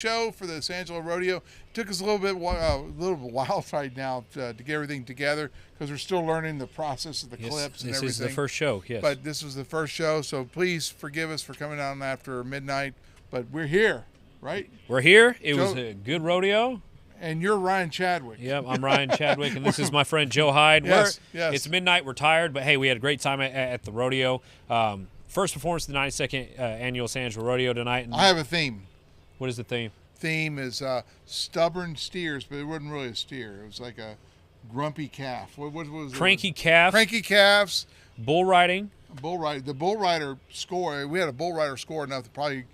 show for the San Angelo Rodeo. It took us a little while right now to get everything together because we're still learning the process of the clips and everything. This is the first show, yes. But this was the first show, so please forgive us for coming on after midnight. But we're here, right? We're here. It was a good rodeo. And you're Ryan Chadwick. Yep, I'm Ryan Chadwick, and this is my friend Joe Hyde. Yes. It's midnight. We're tired, but, hey, we had a great time at the rodeo. First performance of the 92nd annual San Angelo Rodeo tonight. And I have a theme. What is the theme? Theme is stubborn steers, but it wasn't really a steer. It was like a grumpy calf. What was it? Cranky calf. Cranky calves. Bull riding. The bull rider score. We had a bull rider score enough to probably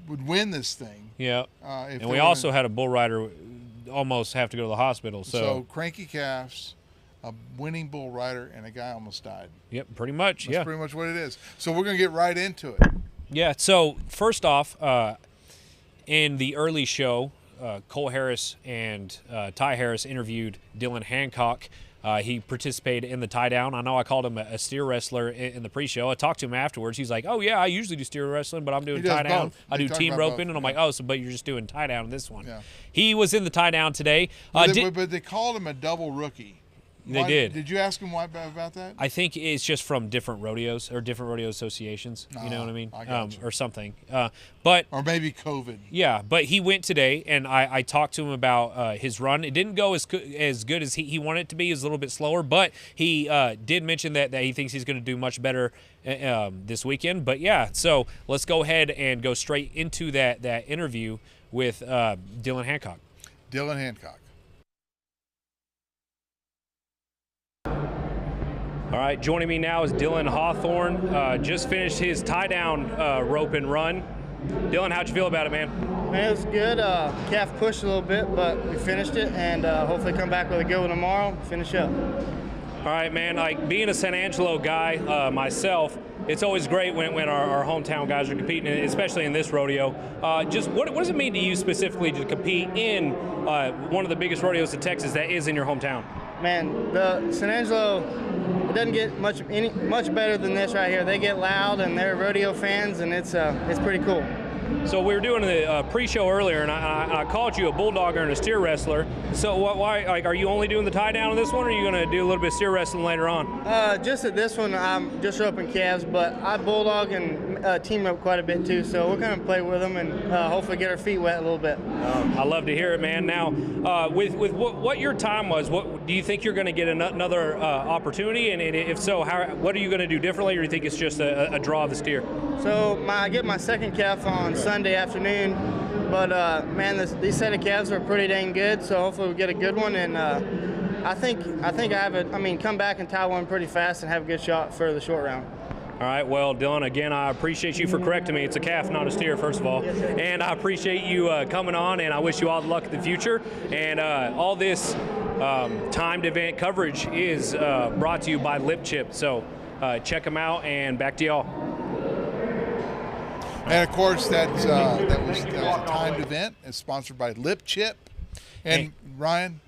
would win this thing. Yeah. And we also had a bull rider almost have to go to the hospital. So cranky calves, a winning bull rider, and a guy almost died. Yep, pretty much. That's pretty much what it is. So we're going to get right into it. Yeah. So first off, in the early show, Cole Harris and Ty Harris interviewed Dylan Hancock. He participated in the tie down. I know I called him a steer wrestler in the pre-show. I talked to him afterwards. He's like, "Oh yeah, I usually do steer wrestling, but I'm doing tie down. I do team roping." And I'm like, "Oh, but you're just doing tie down in this one." Yeah. He was in the tie down today. But they called him a double rookie. They did. Did you ask him why about that? I think it's just from different rodeos or different rodeo associations. You know what I mean? Or something. Or maybe COVID. Yeah, but he went today, and I talked to him about his run. It didn't go as good as he wanted it to be. It was a little bit slower, but he did mention that he thinks he's going to do much better this weekend. But, yeah, so let's go ahead and go straight into that interview with Dylan Hancock. Dylan Hancock. All right, joining me now is Dylan Hawthorne. Just finished his tie-down rope and run. Dylan, how'd you feel about it, man? Man, it was good. Calf pushed a little bit, but we finished it, and hopefully come back with a good one tomorrow, finish up. All right, man, like being a San Angelo guy myself, it's always great when our hometown guys are competing, especially in this rodeo. Just what does it mean to you specifically to compete in one of the biggest rodeos in Texas that is in your hometown? Man, the San Angelo, it doesn't get much better than this right here. They get loud, and they're rodeo fans, and it's pretty cool. So we were doing the pre-show earlier, and I called you a bulldogger and a steer wrestler. So why? Like, are you only doing the tie down on this one, or are you going to do a little bit of steer wrestling later on? Just at this one, I'm just roping calves, but I bulldog and team rope quite a bit too. So we're going to play with them and hopefully get our feet wet a little bit. I love to hear it, man. Now, with what your time was, what do you think you're going to get another opportunity? And if so, what are you going to do differently, or do you think it's just a draw of the steer? So I get my second calf on Sunday afternoon, but man, these set of calves are pretty dang good. So hopefully we get a good one, and I think I have it. I mean, come back and tie one pretty fast and have a good shot for the short round. All right, well, Dylan, again, I appreciate you for correcting me. It's a calf, not a steer, first of all. Yes, sir. And I appreciate you coming on, and I wish you all the luck in the future. And all this timed event coverage is brought to you by Lip Chip. So check them out, and back to y'all. And of course, that was a timed event. It's sponsored by Lip Chip. And hey, Ryan,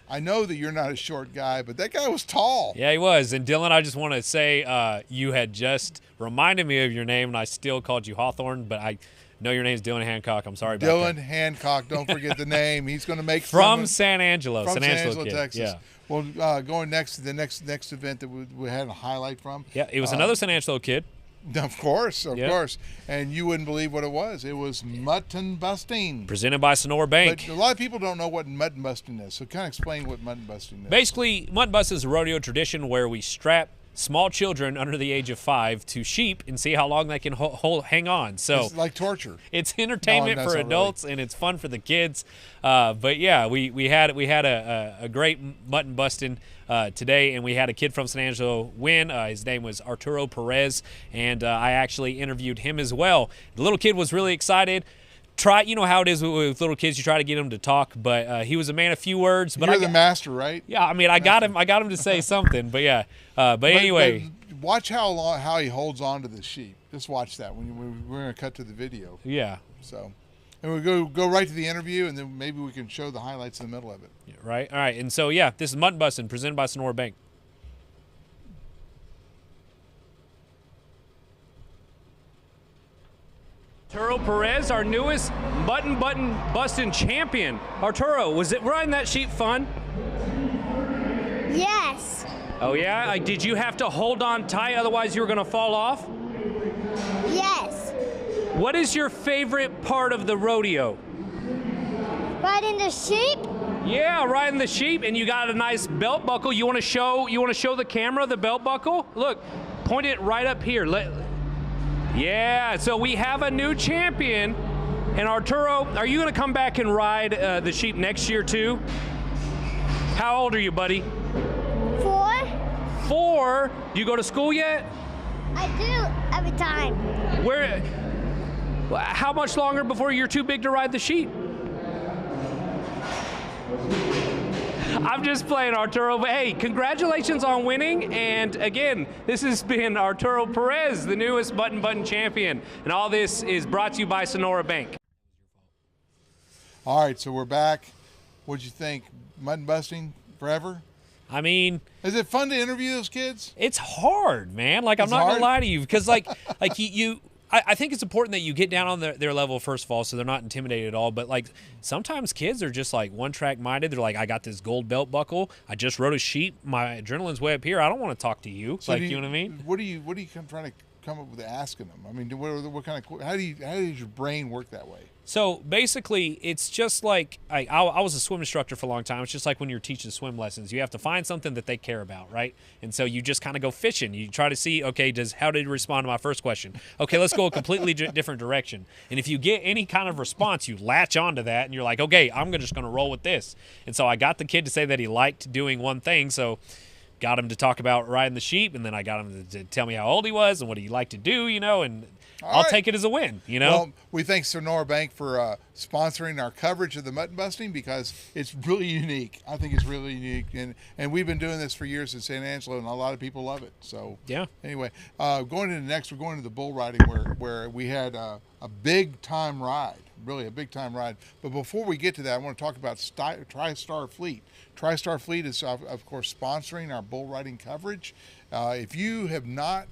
I know that you're not a short guy, but that guy was tall. Yeah, he was. And Dylan, I just want to say you had just reminded me of your name, and I still called you Hawthorne, but I know your name's Dylan Hancock. I'm sorry about that. Dylan Hancock. Don't forget the name. He's going to make from San Angelo. From San Angelo, kid. Texas. Yeah. Well, going next to the next event that we had a highlight from. Yeah, it was another San Angelo kid. Of course. And you wouldn't believe what it was. It was Mutton busting. Presented by Sonora Bank. But a lot of people don't know what mutton busting is, so kind of explain what mutton busting is. Basically, mutton busting is a rodeo tradition where we strap small children under the age of 5 to sheep and see how long they can hang on. So it's like torture. It's entertainment for adults, and it's fun for the kids. But yeah, we had a great mutton busting today, and we had a kid from San Angelo win. His name was Arturo Perez, and I actually interviewed him as well. The little kid was really excited. You know how it is with little kids. You try to get them to talk, but he was a man of few words. But you're the master, right? Yeah, I mean, I got him to say something. But yeah, but anyway, watch how he holds on to the sheep. Just watch that. We're going to cut to the video. Yeah. So, and we go right to the interview, and then maybe we can show the highlights in the middle of it. Yeah, right. All right. And so yeah, this is Mutton Bustin' presented by Sonora Bank. Arturo Perez, our newest Mutton bustin champion. Arturo, was it riding that sheep fun? Yes. Oh yeah? Did you have to hold on tight, otherwise you were gonna fall off? Yes. What is your favorite part of the rodeo? Riding the sheep? Yeah, riding the sheep, and you got a nice belt buckle. You want to show the camera the belt buckle? Look, point it right up here. Yeah, so we have a new champion. And Arturo, are you going to come back and ride the sheep next year too? How old are you, buddy? 4. 4? Do you go to school yet? I do every time. How much longer before you're too big to ride the sheep? I'm just playing, Arturo, but hey, congratulations on winning. And again, this has been Arturo Perez, the newest Mutton champion. And all this is brought to you by Sonora Bank. All right, so we're back. What'd you think? Mutton busting forever? I mean, is it fun to interview those kids? It's hard, man. Like, I'm not gonna lie to you, because like I think it's important that you get down on their level, first of all, so they're not intimidated at all. But, like, sometimes kids are just, like, one-track minded. They're like, I got this gold belt buckle. I just rode a sheep. My adrenaline's way up here. I don't want to talk to you. So like, you know what I mean? What are you trying to come up with asking them? I mean, what kind of – how does your brain work that way? So, basically, it's just like I was a swim instructor for a long time. It's just like when you're teaching swim lessons. You have to find something that they care about, right? And so you just kind of go fishing. You try to see, okay, how did he respond to my first question? Okay, let's go a completely different direction. And if you get any kind of response, you latch onto that, and you're like, okay, I'm just going to roll with this. And so I got the kid to say that he liked doing one thing, so got him to talk about riding the sheep, and then I got him to tell me how old he was and what he liked to do, and I'll take it as a win, Well, we thank Sonora Bank for sponsoring our coverage of the mutton busting, because it's really unique. I think it's really unique, and we've been doing this for years in San Angelo, and a lot of people love it. So yeah. Anyway, going into next, we're going to the bull riding where we had a big time ride, really a big time ride. But before we get to that, I want to talk about TriStar Fleet. TriStar Fleet is of course sponsoring our bull riding coverage. If you have not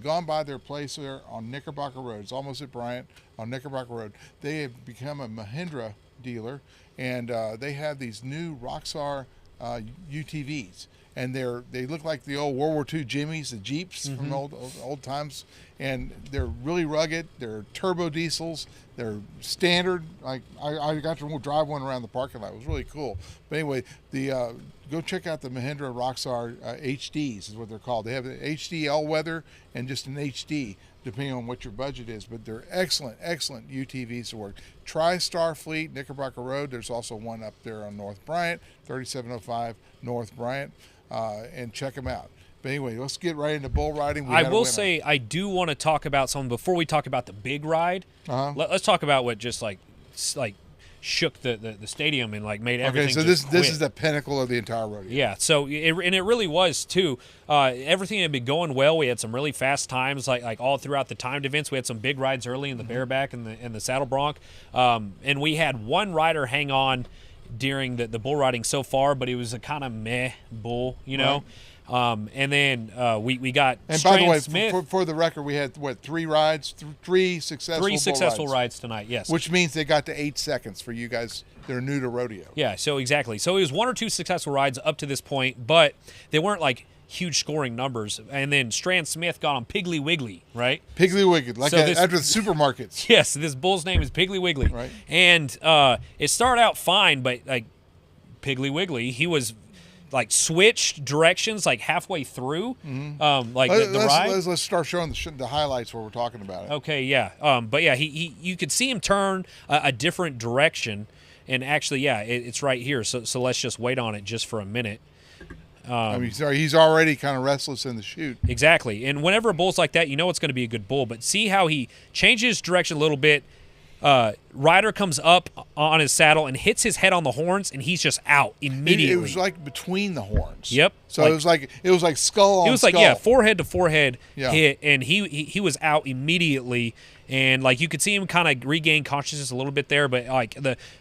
gone by their place there on Knickerbocker Road, it's almost at Bryant on Knickerbocker Road, they have become a Mahindra dealer, and they have these new Roxar UTVs, and they look like the old World War II Jimmies, the Jeeps from old times, and they're really rugged. They're turbo diesels. They're standard. Like I got to drive one around the parking lot. It was really cool. But anyway, go check out the Mahindra Roxar HDs is what they're called. They have an HD all-weather and just an HD, depending on what your budget is. But they're excellent UTVs to work. TriStar Fleet, Knickerbocker Road. There's also one up there on North Bryant, 3705 North Bryant, and check them out. But anyway, let's get right into bull riding. I will say I do want to talk about something before we talk about the big ride. Let's talk about what just like shook the stadium and like made everything. Okay, so this is the pinnacle of the entire rodeo. Yeah, so it really was too. Everything had been going well. We had some really fast times, like all throughout the timed events. We had some big rides early in the bareback and the saddle bronc, and we had one rider hang on during the bull riding so far, but it was a kind of meh bull, Right. And then we got. And Strand by the way, Smith, for the record, we had three rides, three successful rides tonight. Yes, which means they got to 8 seconds for you guys that are new to rodeo. Yeah, so exactly. So it was 1 or 2 successful rides up to this point, but they weren't like huge scoring numbers. And then Strand Smith got on Piggly Wiggly, right? Piggly Wiggly, like so after the supermarkets. Yes, this bull's name is Piggly Wiggly. Right. And it started out fine, but like Piggly Wiggly, he was like switched directions like halfway through, like the ride. Let's start showing the highlights where we're talking about it. Okay, yeah. But yeah, you could see him turn a different direction, and actually, yeah, it's right here. So let's just wait on it just for a minute. I mean, sorry, he's already kind of restless in the chute. Exactly, and whenever a bull's like that, you know it's going to be a good bull. But see how he changes direction a little bit. Rider comes up on his saddle and hits his head on the horns, and he's just out immediately. It was like between the horns. Yep. So it was like skull on It was skull. like, yeah, forehead to forehead hit, and he was out immediately. And like you could see him kind of regain consciousness a little bit there, but like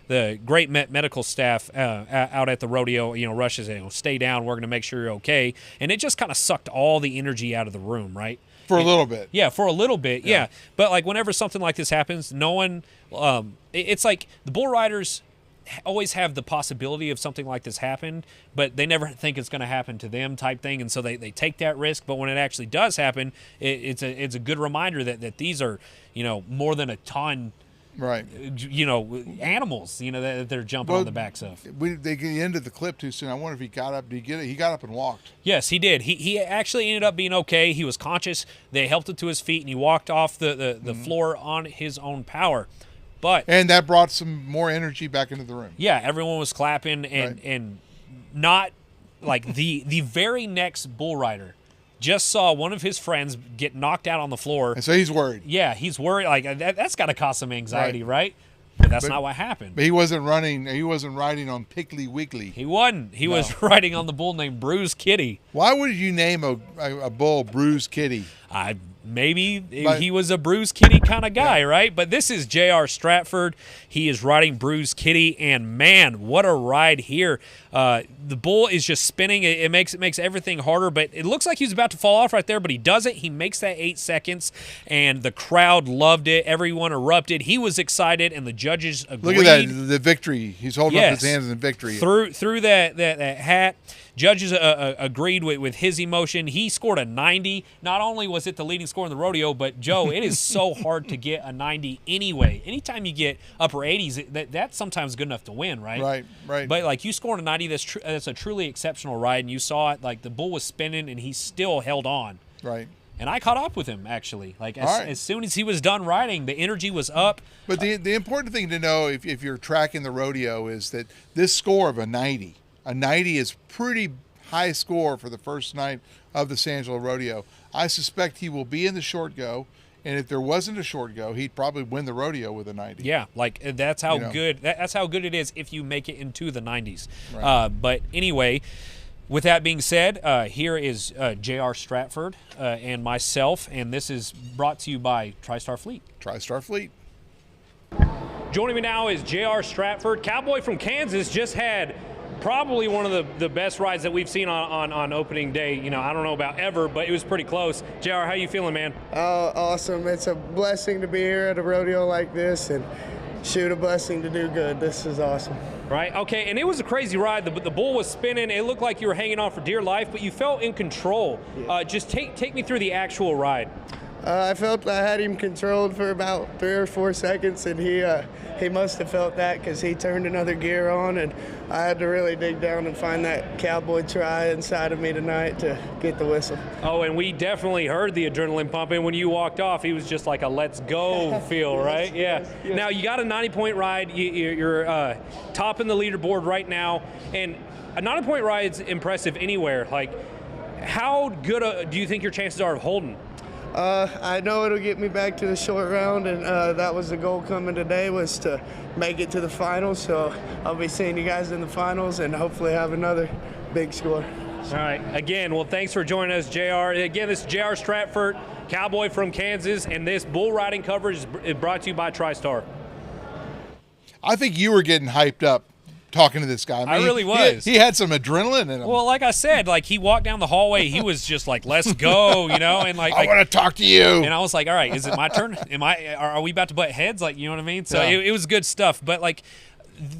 the great medical staff out at the rodeo, rushes, stay down. We're going to make sure you're okay. And it just kind of sucked all the energy out of the room, right? For a little bit. Yeah, for a little bit, yeah. But, like, whenever something like this happens, no one it's like the bull riders always have the possibility of something like this happen, but they never think it's going to happen to them type thing, and so they take that risk. But when it actually does happen, it's a good reminder that these are, more than a ton, right? Animals, that they're jumping on the backs of. They ended the clip too soon. I wonder if he got up. Did he get it? He got up and walked. Yes, he did. He actually ended up being okay. He was conscious. They helped him to his feet, and he walked off the floor on his own power. And that brought some more energy back into the room. Yeah, everyone was clapping, and not like the very next bull rider just saw one of his friends get knocked out on the floor. And so he's worried. Yeah, he's worried. Like that's got to cause some anxiety, right? But that's not what happened. But he wasn't running. He wasn't riding on Piggly Wiggly. He wasn't. He was riding on the bull named Bruise Kitty. Why would you name a bull Bruise Kitty? Maybe he was a Bruise Kitty kind of guy, right? But this is J.R. Stratford. He is riding Bruise Kitty, and man, what a ride here! The bull is just spinning. It makes everything harder, but it looks like he's about to fall off right there, but he doesn't. He makes that 8 seconds, and the crowd loved it. Everyone erupted. He was excited, and the judges agreed. Look at that, the victory. He's holding up his hands in victory. Through that hat. Judges agreed with his emotion. He scored a 90. Not only was it the leading score in the rodeo, but, Joe, it is so hard to get a 90 anyway. Anytime you get upper 80s, that's sometimes good enough to win, right? Right. But, like, you scored a 90, that's a truly exceptional ride, and you saw it. Like, the bull was spinning, and he still held on. Right. And I caught up with him, actually. Like, as soon as he was done riding, the energy was up. But the important thing to know if you're tracking the rodeo is that this score of a 90 is pretty high score for the first night of the San Angelo Rodeo. I suspect he will be in the short go, and if there wasn't a short go, he'd probably win the rodeo with a 90. Yeah, like that's how good it is if you make it into the 90s. Right. But anyway, with that being said, here is J.R. Stratford and myself, and this is brought to you by TriStar Fleet. TriStar Fleet. Joining me now is J.R. Stratford, cowboy from Kansas. Just had probably one of the best rides that we've seen on opening day. I don't know about ever, but it was pretty close. JR, how you feeling, man? Oh, awesome. It's a blessing to be here at a rodeo like this, and shoot, a blessing to do good. This is awesome. Right, okay, and it was a crazy ride. The bull was spinning. It looked like you were hanging on for dear life, but you felt in control. Yeah. Just take me through the actual ride. I felt I had him controlled for about 3 or 4 seconds, and he must have felt that because he turned another gear on, and I had to really dig down and find that cowboy try inside of me tonight to get the whistle. Oh, and we definitely heard the adrenaline pumping. When you walked off, he was just like a let's go feel, right? Yes. Now, you got a 90-point ride. You're top in the leaderboard right now, and a 90-point ride is impressive anywhere. Like, how good do you think your chances are of holding? I know it'll get me back to the short round, and that was the goal coming today, was to make it to the finals. So I'll be seeing you guys in the finals and hopefully have another big score. All right. Again, well, thanks for joining us, JR. Again, this is JR Stratford, cowboy from Kansas, and this bull riding coverage is brought to you by TriStar. I think you were getting hyped up talking to this guy. I really was. He had some adrenaline in him. Well, like I said, like he walked down the hallway, he was just like, "Let's go," and like I want to talk to you. And I was like, "All right, is it my turn? Are we about to butt heads?" Like, you know what I mean? So it was good stuff. But like,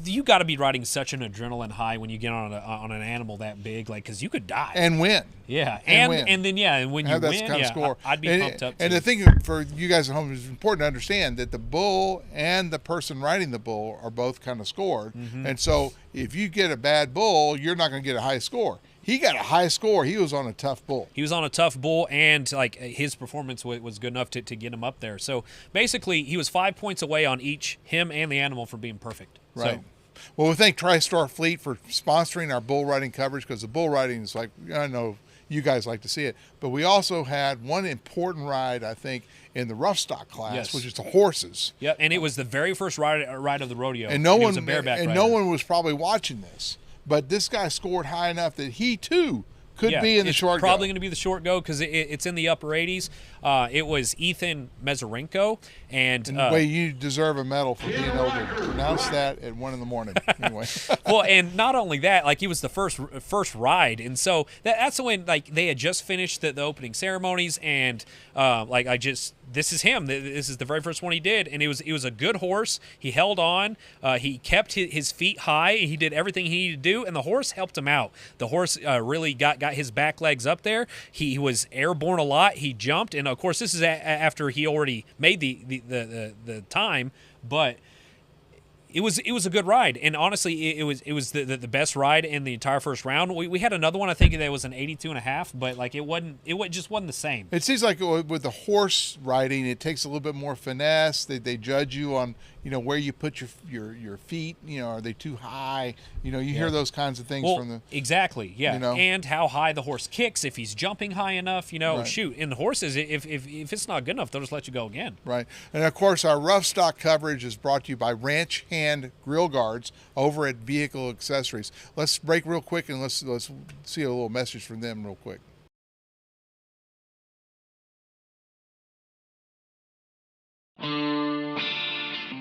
you got to be riding such an adrenaline high when you get on an animal that big, like, because you could die and win. Yeah, and when you have that win, kind of score. I'd be pumped up. And too. the thing for you guys at home is important to understand that the bull and the person riding the bull are both kind of scored. Mm-hmm. And so if you get a bad bull, you're not going to get a high score. He got a high score. He was on a tough bull. He was on a tough bull, and like his performance was good enough to get him up there. So basically, he was 5 points away on each, him and the animal, from being perfect. Right. So, well, we thank TriStar Fleet for sponsoring our bull riding coverage, because the bull riding is like, I know you guys like to see it, but we also had one important ride, I think, in the rough stock class, which is the horses. Yep, and it was the very first ride of the rodeo. And no one was a bareback rider. no one was probably watching this, but this guy scored high enough that he too Could be in the short go. Probably going to be the short go because it's in the upper 80s. It was Ethan Mezarenko. And you deserve a medal for being able to pronounce that at 1 a.m. Anyway. Well, and not only that, like he was the first ride. And so that's when like they had just finished the opening ceremonies. And this is him. This is the very first one he did. And it was a good horse. He held on. He kept his feet high. He did everything he needed to do. And the horse helped him out. The horse really got his back legs up there. He was airborne a lot. He jumped. And, of course, this is after he already made the time. But it was a good ride, and honestly, it was the best ride in the entire first round. We had another one, I think that was an 82.5, but like it just wasn't the same. It seems like with the horse riding, it takes a little bit more finesse. They judge you on where you put your feet. Are they too high? You hear those kinds of things from the exactly and how high the horse kicks if he's jumping high enough. Right. Shoot, in the horses, if it's not good enough, they'll just let you go again. Right, and of course our rough stock coverage is brought to you by Ranch Hand Grill Guards over at Vehicle Accessories. Let's break real quick and let's see a little message from them real quick.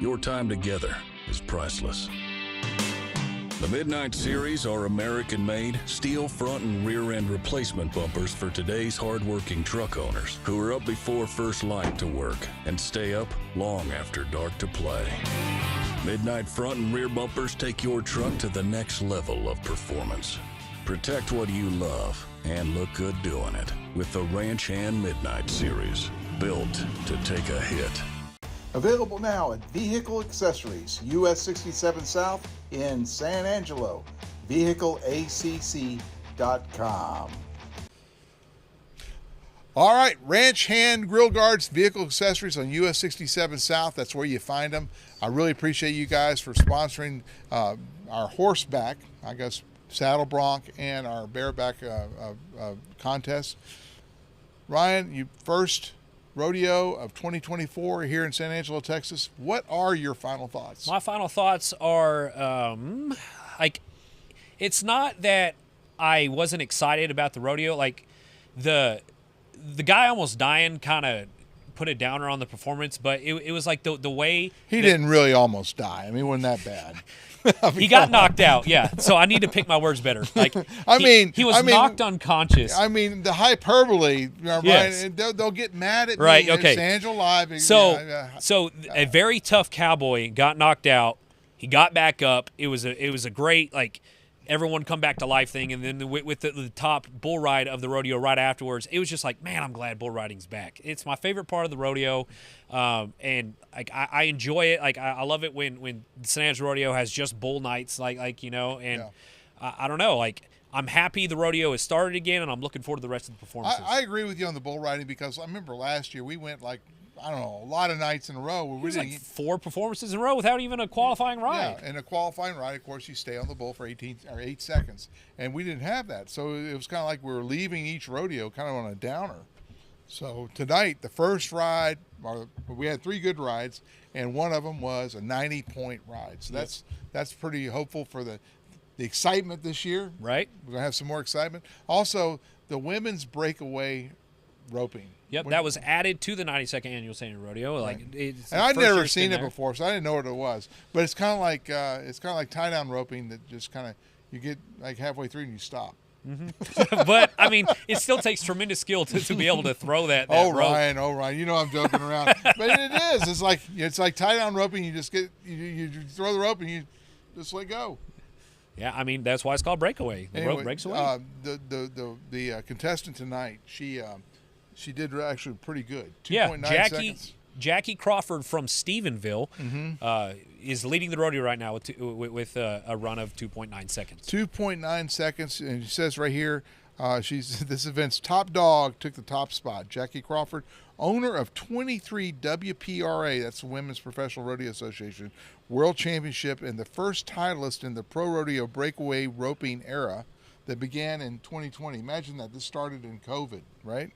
Your time together is priceless. The Midnight Series are American-made, steel front and rear end replacement bumpers for today's hard-working truck owners who are up before first light to work and stay up long after dark to play. Midnight front and rear bumpers take your truck to the next level of performance. Protect what you love and look good doing it with the Ranch Hand Midnight Series, built to take a hit. Available now at Vehicle Accessories, US 67 South in San Angelo. VehicleACC.com. All right, Ranch Hand Grill Guards, Vehicle Accessories on US 67 South. That's where you find them. I really appreciate you guys for sponsoring our horseback, I guess, saddle bronc, and our bareback contest. Ryan, you first rodeo of 2024 here in San Angelo, Texas. What are your final thoughts? My final thoughts are it's not that I wasn't excited about the rodeo. Like the guy almost dying kind of put a downer on the performance, but it was like the way he didn't really almost die. I mean, it wasn't that bad. He got knocked out, yeah. So I need to pick my words better. Like he was knocked unconscious. I mean, the hyperbole, yes. Right? They'll get mad at right, me. Okay. San Angelo Live. So a very tough cowboy got knocked out. He got back up. It was a great everyone come back to life thing, and then with the top bull ride of the rodeo right afterwards, it was just like, man, I'm glad bull riding's back. It's my favorite part of the rodeo, and I enjoy it. I love it when the San Angelo Rodeo has just bull nights, and yeah. I don't know, I'm happy the rodeo has started again, and I'm looking forward to the rest of the performances. I agree with you on the bull riding because I remember last year we went I don't know, a lot of nights in a row where we didn't get 4 performances in a row without even a qualifying ride. Yeah, and a qualifying ride, of course, you stay on the bull for 8 seconds, and we didn't have that, so it was kind of like we were leaving each rodeo kind of on a downer. So tonight, the first ride, we had 3 good rides, and one of them was a 90-point ride. So that's pretty hopeful for the excitement this year. Right. We're gonna have some more excitement. Also, the women's breakaway roping. Yep, that was added to the 92nd annual San Angelo Rodeo. Right. And I'd never seen it before, so I didn't know what it was. But it's kind of like tie down roping that just kind of you get halfway through and you stop. Mm-hmm. But I mean, it still takes tremendous skill to be able to throw that rope. Ryan, I'm joking around, but it is. It's like tie down roping. You just you throw the rope and you just let go. Yeah, I mean that's why it's called breakaway. The rope breaks away. The contestant tonight, she did actually pretty good. 2.9 seconds. Jackie Crawford from Stephenville is leading the rodeo right now with a run of 2.9 seconds. 2.9 seconds, and she says right here, she's this event's top dog, took the top spot. Jackie Crawford, owner of 23 WPRA, that's the Women's Professional Rodeo Association, World Championship, and the first titleist in the pro rodeo breakaway roping era that began in 2020. Imagine that. This started in COVID, right?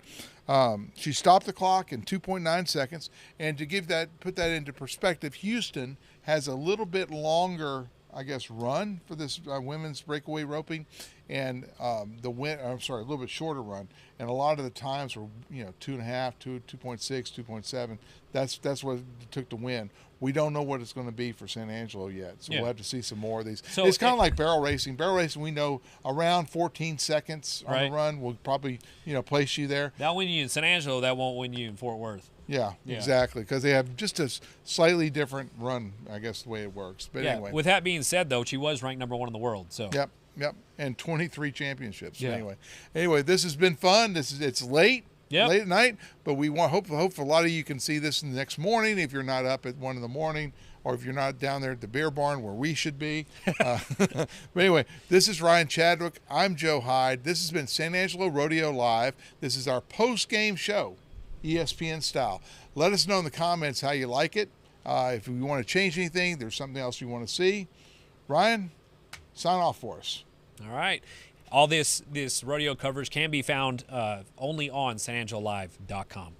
She stopped the clock in 2.9 seconds. And to put that into perspective, Houston has a little bit longer I guess, run for this women's breakaway roping, and a little bit shorter run. And a lot of the times were 2.5, 2.6, 2.7. That's what it took to win. We don't know what it's going to be for San Angelo yet, so we'll have to see some more of these. So it's kind of like barrel racing. Barrel racing, we know around 14 seconds on the run will probably place you there. That'll win you in San Angelo. That won't win you in Fort Worth. Yeah, exactly, because they have just a slightly different run, I guess, the way it works. But anyway. With that being said, though, she was ranked #1 in the world. So. Yep, and 23 championships. Yeah. Anyway, this has been fun. It's late. Late at night, but we hope a lot of you can see this in the next morning if you're not up at 1 in the morning, or if you're not down there at the beer barn where we should be. But anyway, this is Ryan Chadwick. I'm Joe Hyde. This has been San Angelo Rodeo Live. This is our post-game show, ESPN style. Let us know in the comments how you like it. If we want to change anything, there's something else you want to see. Ryan, sign off for us. All right. All this rodeo coverage can be found only on sanangelolive.com.